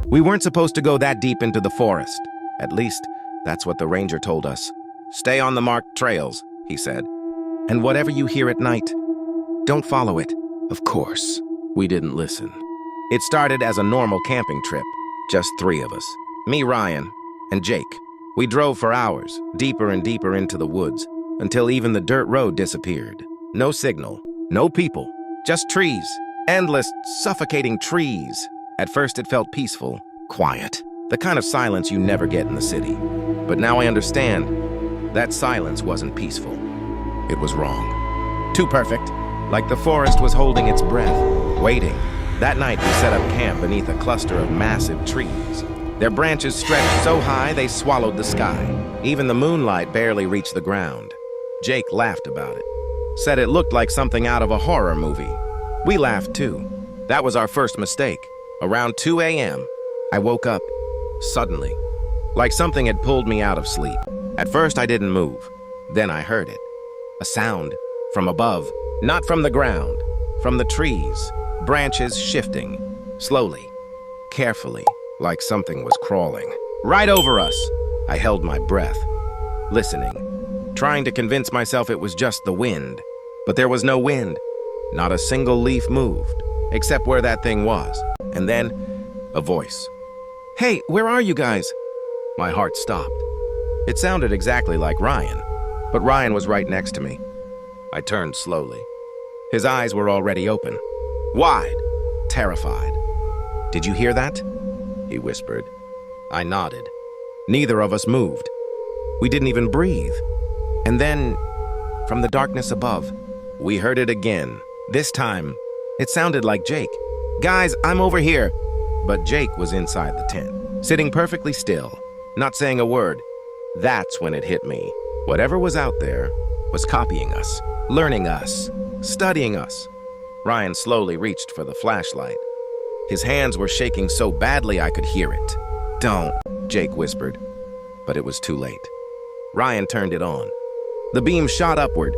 We weren't supposed to go that deep into the forest. At least, that's what the ranger told us. Stay on the marked trails, he said. And whatever you hear at night, don't follow it. Of course, we didn't listen. It started as a normal camping trip, just 3 of us. Me, Ryan, and Jake. We drove for hours, deeper and deeper into the woods, until even the dirt road disappeared. No signal, no people, just trees. Endless, suffocating trees. At first it felt peaceful, quiet. The kind of silence you never get in the city. But now I understand, that silence wasn't peaceful. It was wrong. Too perfect, like the forest was holding its breath, waiting. That night we set up camp beneath a cluster of massive trees. Their branches stretched so high they swallowed the sky. Even the moonlight barely reached the ground. Jake laughed about it, said it looked like something out of a horror movie. We laughed too. That was our first mistake. Around 2 a.m., I woke up, suddenly, like something had pulled me out of sleep. At first I didn't move. Then I heard it. A sound from above, not from the ground, from the trees, branches shifting, slowly, carefully, like something was crawling. Right over us. I held my breath, listening, trying to convince myself it was just the wind. But there was no wind. Not a single leaf moved, except where that thing was. And then, a voice. Hey, where are you guys? My heart stopped. It sounded exactly like Ryan, but Ryan was right next to me. I turned slowly. His eyes were already open, wide, terrified. Did you hear that? He whispered. I nodded. Neither of us moved. We didn't even breathe. And then, from the darkness above, we heard it again. This time, it sounded like Jake. Guys, I'm over here. But Jake was inside the tent, sitting perfectly still, not saying a word. That's when it hit me. Whatever was out there was copying us, learning us, studying us. Ryan slowly reached for the flashlight. His hands were shaking so badly I could hear it. Don't, Jake whispered. But it was too late. Ryan turned it on. The beam shot upward,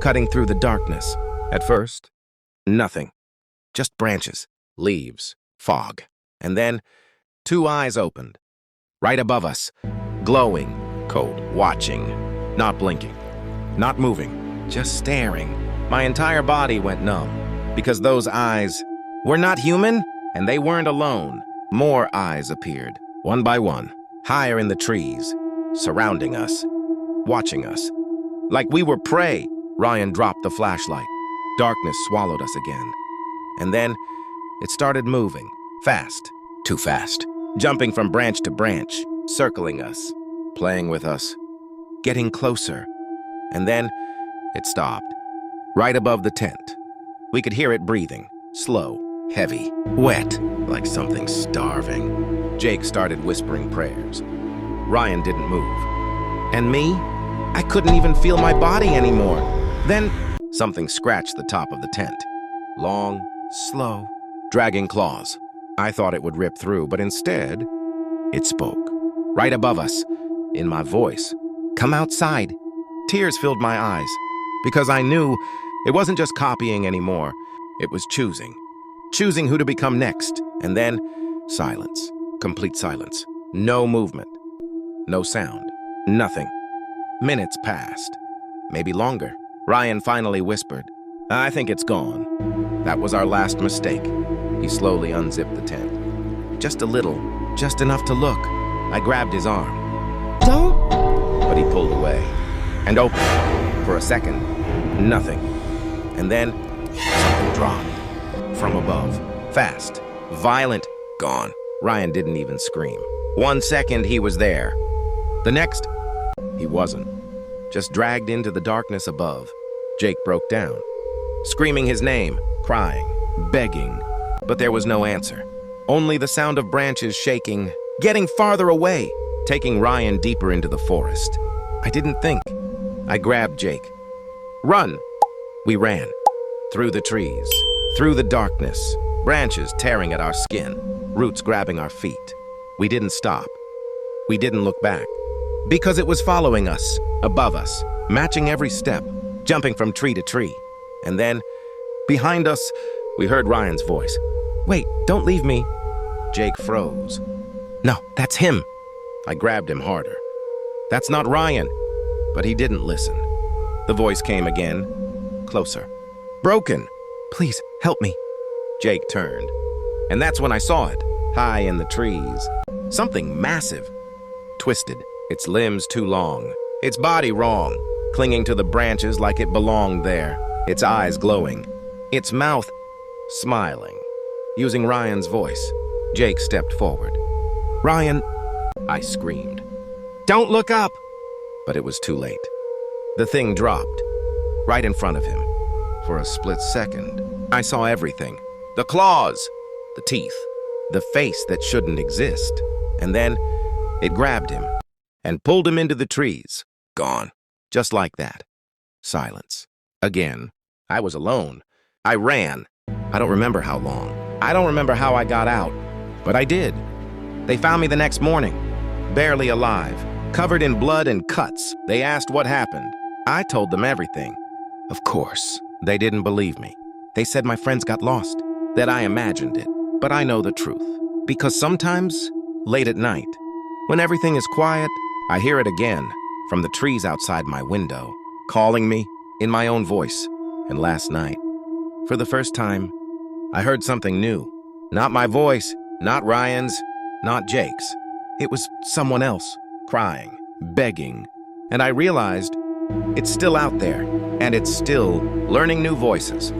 cutting through the darkness. At first, nothing. Just branches, leaves, fog. And then, 2 eyes opened. Right above us, glowing, cold, watching, not blinking, not moving, just staring. My entire body went numb, because those eyes were not human, and they weren't alone. More eyes appeared, one by one, higher in the trees, surrounding us, watching us. Like we were prey. Ryan dropped the flashlight. Darkness swallowed us again. And then, it started moving, fast, too fast, jumping from branch to branch, circling us, playing with us, getting closer. And then, it stopped, right above the tent. We could hear it breathing, slow, heavy, wet, like something starving. Jake started whispering prayers. Ryan didn't move. And me? I couldn't even feel my body anymore. Then, something scratched the top of the tent. Long, slow, dragging claws. I thought it would rip through, but instead, it spoke. Right above us, in my voice. Come outside. Tears filled my eyes, because I knew it wasn't just copying anymore. It was choosing. Choosing who to become next. And then, silence. Complete silence. No movement. No sound. Nothing. Minutes passed. Maybe longer. Ryan finally whispered, I think it's gone. That was our last mistake. He slowly unzipped the tent. Just a little, just enough to look. I grabbed his arm. Don't! But he pulled away and opened. For a second, nothing. And then, something dropped. From above. Fast. Violent. Gone. Ryan didn't even scream. 1 second, he was there. The next, he wasn't. Just dragged into the darkness above. Jake broke down, screaming his name, crying, begging. But there was no answer. Only the sound of branches shaking, getting farther away, taking Ryan deeper into the forest. I didn't think. I grabbed Jake. Run! We ran. Through the trees, through the darkness, branches tearing at our skin, roots grabbing our feet. We didn't stop. We didn't look back. Because it was following us, above us, matching every step, jumping from tree to tree. And then, behind us, we heard Ryan's voice. Wait, don't leave me. Jake froze. No, that's him. I grabbed him harder. That's not Ryan. But he didn't listen. The voice came again, closer. Broken. Please, help me. Jake turned. And that's when I saw it, high in the trees. Something massive. Twisted, its limbs too long, its body wrong, clinging to the branches like it belonged there, its eyes glowing, its mouth smiling. Using Ryan's voice, Jake stepped forward. Ryan, I screamed. Don't look up! But it was too late. The thing dropped, right in front of him. For a split second, I saw everything. The claws, the teeth, the face that shouldn't exist. And then it grabbed him and pulled him into the trees. Gone. Just like that. Silence. Again. I was alone. I ran. I don't remember how long. I don't remember how I got out. But I did. They found me the next morning. Barely alive. Covered in blood and cuts. They asked what happened. I told them everything. Of course. They didn't believe me. They said my friends got lost. That I imagined it. But I know the truth. Because sometimes, late at night, when everything is quiet, I hear it again from the trees outside my window, calling me in my own voice. And last night, for the first time, I heard something new. Not my voice, not Ryan's, not Jake's. It was someone else, crying, begging. And I realized it's still out there, and it's still learning new voices.